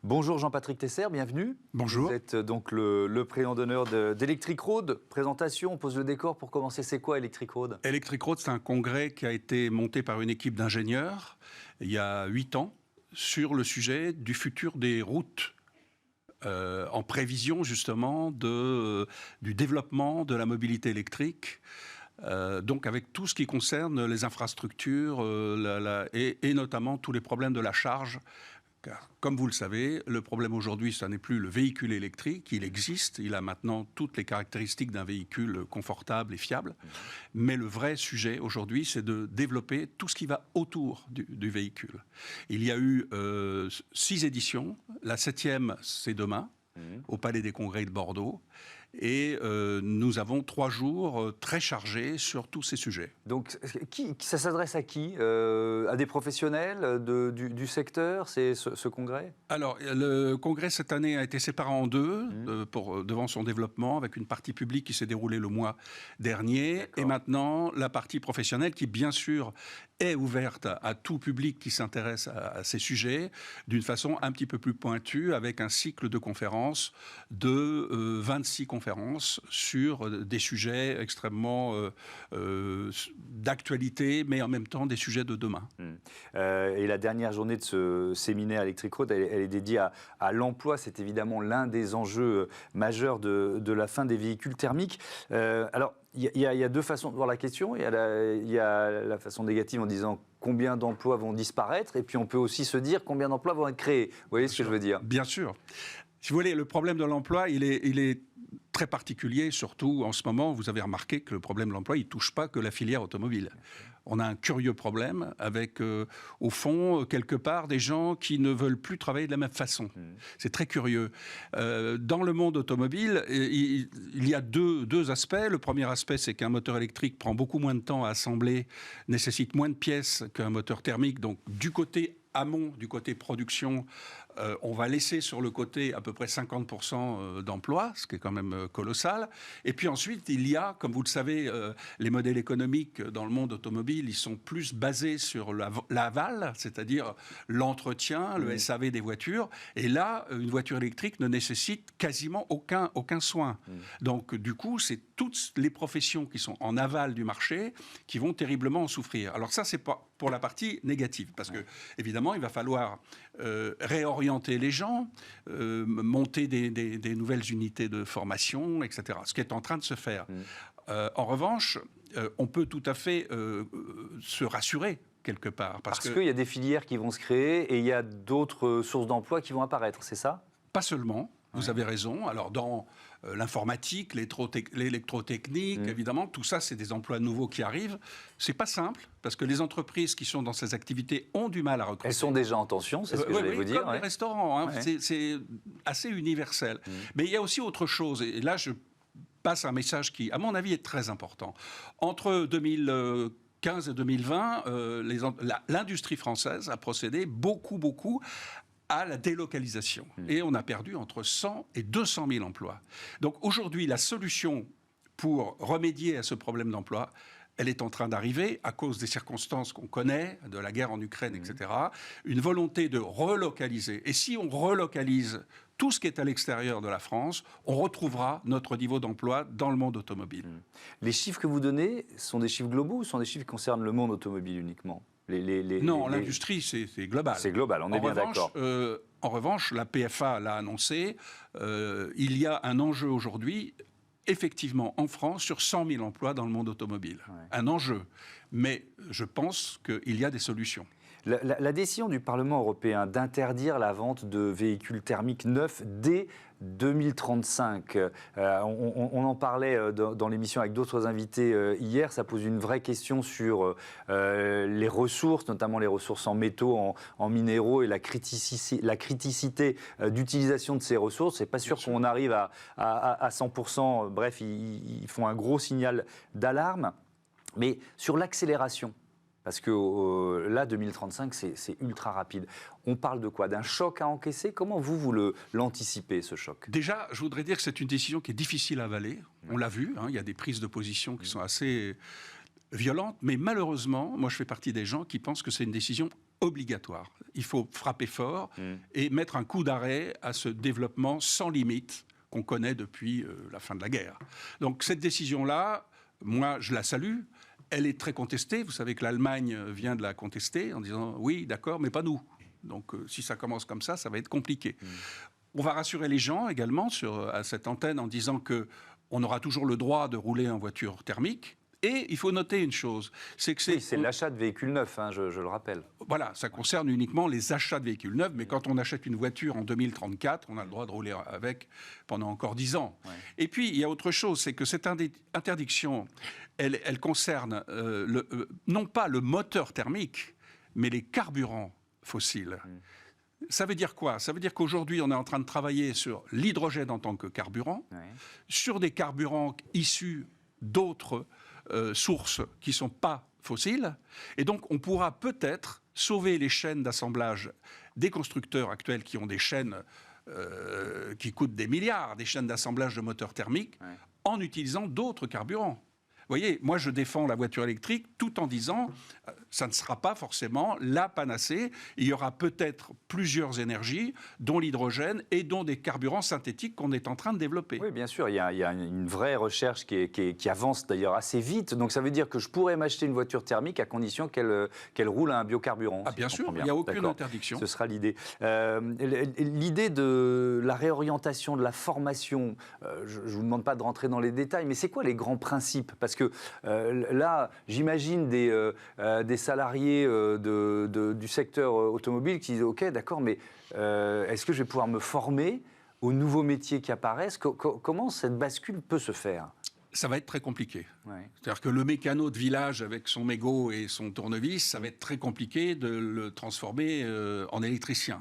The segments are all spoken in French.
Bonjour Jean-Patrick Tesser, bienvenue. Bonjour. Vous êtes donc le président d'honneur d'Electric Road. Présentation, on pose le décor pour commencer. C'est quoi Electric Road? Electric Road, c'est un congrès qui a été monté par une équipe d'ingénieurs il y a 8 ans sur le sujet du futur des routes. En prévision justement du développement de la mobilité électrique, donc avec tout ce qui concerne les infrastructures et notamment tous les problèmes de la charge. Car, comme vous le savez, le problème aujourd'hui, ce n'est plus le véhicule électrique. Il existe, il a maintenant toutes les caractéristiques d'un véhicule confortable et fiable. Mais le vrai sujet aujourd'hui, c'est de développer tout ce qui va autour du véhicule. Il y a eu 6 éditions. La 7e, c'est demain, au Palais des Congrès de Bordeaux. Et nous avons 3 jours très chargés sur tous ces sujets. Donc, ça s'adresse à qui? À des professionnels du secteur, c'est ce congrès? Alors, le congrès cette année a été séparé en 2 devant son développement, avec une partie publique qui s'est déroulée le mois dernier, et maintenant la partie professionnelle qui, bien sûr, est ouverte à tout public qui s'intéresse à ces sujets, d'une façon un petit peu plus pointue, avec un cycle de conférences de 26 conférences sur des sujets extrêmement d'actualité, mais en même temps des sujets de demain. Et la dernière journée de ce séminaire Electric Road, elle est dédiée à l'emploi. C'est évidemment l'un des enjeux majeurs de la fin des véhicules thermiques. Alors, il y a 2 façons de voir la question. Il y a la façon négative en disant combien d'emplois vont disparaître, et puis on peut aussi se dire combien d'emplois vont être créés. Vous voyez ce que je veux dire? Bien sûr. Si vous voulez, le problème de l'emploi, il est très particulier, surtout en ce moment. Vous avez remarqué que le problème de l'emploi, il ne touche pas que la filière automobile. On a un curieux problème avec, au fond, quelque part, des gens qui ne veulent plus travailler de la même façon. C'est très curieux. Dans le monde automobile, il y a deux aspects. Le premier aspect, c'est qu'un moteur électrique prend beaucoup moins de temps à assembler, nécessite moins de pièces qu'un moteur thermique. Donc, du côté amont, du côté production, on va laisser sur le côté à peu près 50% d'emplois, ce qui est quand même colossal. Et puis ensuite, il y a, comme vous le savez, les modèles économiques dans le monde automobile, ils sont plus basés sur l'aval, c'est-à-dire l'entretien, le SAV des voitures. Et là, une voiture électrique ne nécessite quasiment aucun soin. Donc, du coup, c'est toutes les professions qui sont en aval du marché qui vont terriblement en souffrir. Alors ça, c'est pas pour la partie négative, parce que, évidemment, il va falloir réorienter les gens, monter des nouvelles unités de formation, etc. Ce qui est en train de se faire. En revanche, on peut tout à fait se rassurer quelque part. Parce qu'il y a des filières qui vont se créer et il y a d'autres sources d'emploi qui vont apparaître, c'est ça? Pas seulement. Vous avez raison. Alors, dans l'informatique, l'électrotechnique, évidemment, tout ça, c'est des emplois nouveaux qui arrivent. C'est pas simple, parce que les entreprises qui sont dans ces activités ont du mal à recruter. Elles sont déjà en tension, c'est ce que j'allais vous dire. Comme les restaurants, hein, c'est assez universel. Mais il y a aussi autre chose, et là, je passe un message qui, à mon avis, est très important. Entre 2015 et 2020, l'industrie française a procédé beaucoup à la délocalisation. Et on a perdu entre 100 et 200 000 emplois. Donc aujourd'hui, la solution pour remédier à ce problème d'emploi, elle est en train d'arriver à cause des circonstances qu'on connaît, de la guerre en Ukraine, etc. Une volonté de relocaliser. Et si on relocalise tout ce qui est à l'extérieur de la France, on retrouvera notre niveau d'emploi dans le monde automobile. Les chiffres que vous donnez sont des chiffres globaux ou sont des chiffs qui concernent le monde automobile uniquement? Non, l'industrie, c'est global. C'est global, on est bien d'accord. En revanche, la PFA l'a annoncé, il y a un enjeu aujourd'hui, effectivement, en France, sur 100 000 emplois dans le monde automobile. Un enjeu. Mais je pense qu'il y a des solutions. La décision du Parlement européen d'interdire la vente de véhicules thermiques neufs dès 2035, on en parlait dans l'émission avec d'autres invités hier, ça pose une vraie question sur les ressources, notamment les ressources en métaux, en minéraux et la criticité d'utilisation de ces ressources. C'est pas sûr qu'on arrive à 100%, bref, ils font un gros signal d'alarme. Mais sur l'accélération, parce que là, 2035, c'est ultra rapide. On parle de quoi? D'un choc à encaisser? Comment vous l'anticipez, ce choc? Déjà, je voudrais dire que c'est une décision qui est difficile à avaler. On l'a vu, hein, il y a des prises de position qui sont assez violente, mais malheureusement, moi je fais partie des gens qui pensent que c'est une décision obligatoire. Il faut frapper fort et mettre un coup d'arrêt à ce développement sans limite qu'on connaît depuis la fin de la guerre. Donc cette décision-là, moi je la salue. Elle est très contestée. Vous savez que l'Allemagne vient de la contester en disant oui, d'accord, mais pas nous. Donc si ça commence comme ça va être compliqué. On va rassurer les gens également à cette antenne en disant qu'on aura toujours le droit de rouler en voiture thermique. Et il faut noter une chose, c'est que c'est l'achat de véhicules neufs, hein, je le rappelle. Voilà, ça concerne uniquement les achats de véhicules neufs, mais quand on achète une voiture en 2034, on a le droit de rouler avec pendant encore 10 ans. Ouais. Et puis, il y a autre chose, c'est que cette interdiction, elle concerne non pas le moteur thermique, mais les carburants fossiles. Ça veut dire quoi? Ça veut dire qu'aujourd'hui, on est en train de travailler sur l'hydrogène en tant que carburant, sur des carburants issus d'autres sources qui ne sont pas fossiles. Et donc, on pourra peut-être sauver les chaînes d'assemblage des constructeurs actuels qui ont des chaînes qui coûtent des milliards, des chaînes d'assemblage de moteurs thermiques, en utilisant d'autres carburants. Vous voyez, moi je défends la voiture électrique tout en disant ça ne sera pas forcément la panacée. Il y aura peut-être plusieurs énergies, dont l'hydrogène et dont des carburants synthétiques qu'on est en train de développer. Oui, bien sûr, il y a une vraie recherche qui avance d'ailleurs assez vite. Donc ça veut dire que je pourrais m'acheter une voiture thermique à condition qu'elle roule à un biocarburant. Ah, bien sûr, il n'y a aucune interdiction. Ce sera l'idée. L'idée de la réorientation, de la formation, je ne vous demande pas de rentrer dans les détails, mais c'est quoi les grands principes? Parce que là, j'imagine des salariés du secteur automobile qui disent « Ok, d'accord, mais est-ce que je vais pouvoir me former aux nouveaux métiers qui apparaissent ?» Comment cette bascule peut se faire? Ça va être très compliqué. C'est-à-dire que le mécano de village avec son mégot et son tournevis, ça va être très compliqué de le transformer en électricien.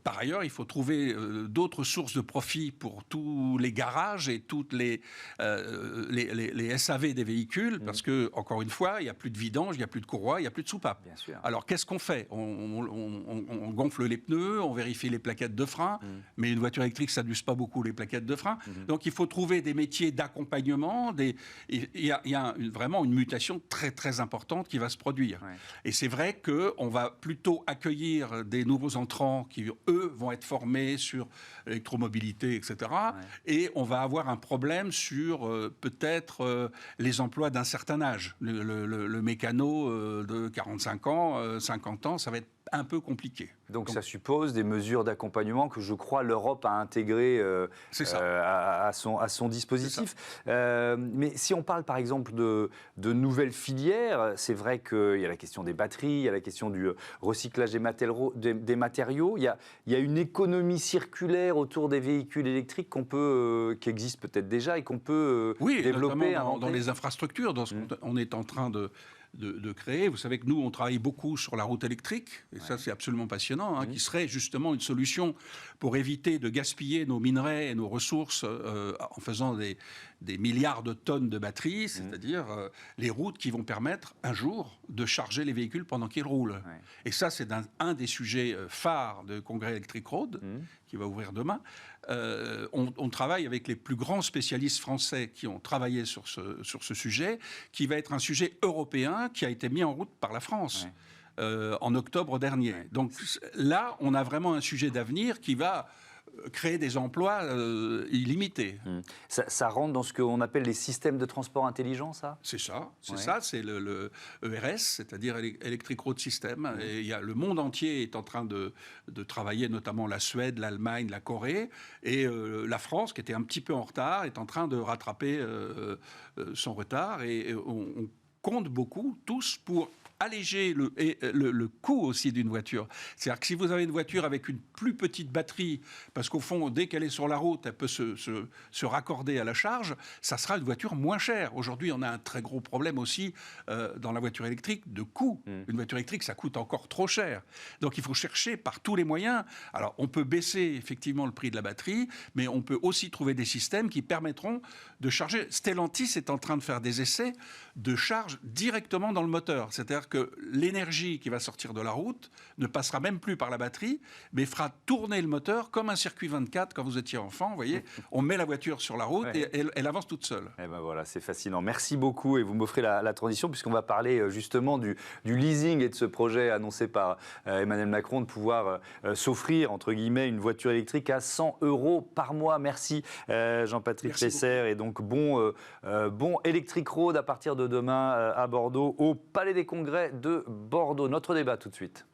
Par ailleurs, il faut trouver d'autres sources de profit pour tous les garages et toutes les SAV des véhicules, parce que, encore une fois, il n'y a plus de vidange, il n'y a plus de courroie, il n'y a plus de soupape. Alors, qu'est-ce qu'on fait? On gonfle les pneus, on vérifie les plaquettes de frein, mais une voiture électrique, ça n'use pas beaucoup les plaquettes de frein. Donc, il faut trouver des métiers d'accompagnement. Il y a vraiment une mutation très, très importante qui va se produire. Et c'est vrai qu'on va plutôt accueillir des nouveaux entrants qui, eux, vont être formés sur l'électromobilité, etc. Et on va avoir un problème sur peut-être les emplois d'un certain âge. Le mécano de 45 ans, 50 ans, ça va être un peu compliqué. Donc ça suppose des mesures d'accompagnement que je crois l'Europe a intégrées à son dispositif. Mais si on parle par exemple de nouvelles filières, c'est vrai qu'il y a la question des batteries, il y a la question du recyclage des matériaux, il y a une économie circulaire autour des véhicules électriques qui existe peut-être déjà et qu'on peut développer. Dans les infrastructures, dans ce qu'on est en train de créer. Vous savez que nous, on travaille beaucoup sur la route électrique, et ça, c'est absolument passionnant, qui serait justement une solution pour éviter de gaspiller nos minerais et nos ressources en faisant des milliards de tonnes de batteries, c'est-à-dire les routes qui vont permettre un jour de charger les véhicules pendant qu'ils roulent. Et ça, c'est un des sujets phares de Congrès Electric Road, qui va ouvrir demain. On travaille avec les plus grands spécialistes français qui ont travaillé sur ce sujet, qui va être un sujet européen qui a été mis en route par la France en octobre dernier. Donc là, on a vraiment un sujet d'avenir qui va créer des emplois illimités. Ça rentre dans ce qu'on appelle les systèmes de transport intelligents, ça? C'est ça, c'est le ERS, c'est-à-dire Electric Road System. Et le monde entier est en train de travailler, notamment la Suède, l'Allemagne, la Corée. Et la France, qui était un petit peu en retard, est en train de rattraper son retard. Et on compte beaucoup, tous, pour alléger le coût aussi d'une voiture. C'est-à-dire que si vous avez une voiture avec une plus petite batterie, parce qu'au fond, dès qu'elle est sur la route, elle peut se raccorder à la charge, ça sera une voiture moins chère. Aujourd'hui, on a un très gros problème aussi dans la voiture électrique de coût. Une voiture électrique, ça coûte encore trop cher. Donc il faut chercher par tous les moyens. Alors on peut baisser effectivement le prix de la batterie, mais on peut aussi trouver des systèmes qui permettront de charger. Stellantis est en train de faire des essais de charge directement dans le moteur. C'est-à-dire que l'énergie qui va sortir de la route ne passera même plus par la batterie, mais fera tourner le moteur comme un circuit 24 quand vous étiez enfant. Vous voyez, on met la voiture sur la route et elle avance toute seule. Et ben voilà, c'est fascinant. Merci beaucoup et vous m'offrez la transition puisqu'on va parler justement du leasing et de ce projet annoncé par Emmanuel Macron de pouvoir s'offrir, entre guillemets, une voiture électrique à 100 € par mois. Merci Jean-Patrick Pesser. Et donc bon Electric Road à partir de demain à Bordeaux, au Palais des Congrès de Bordeaux. Notre débat tout de suite.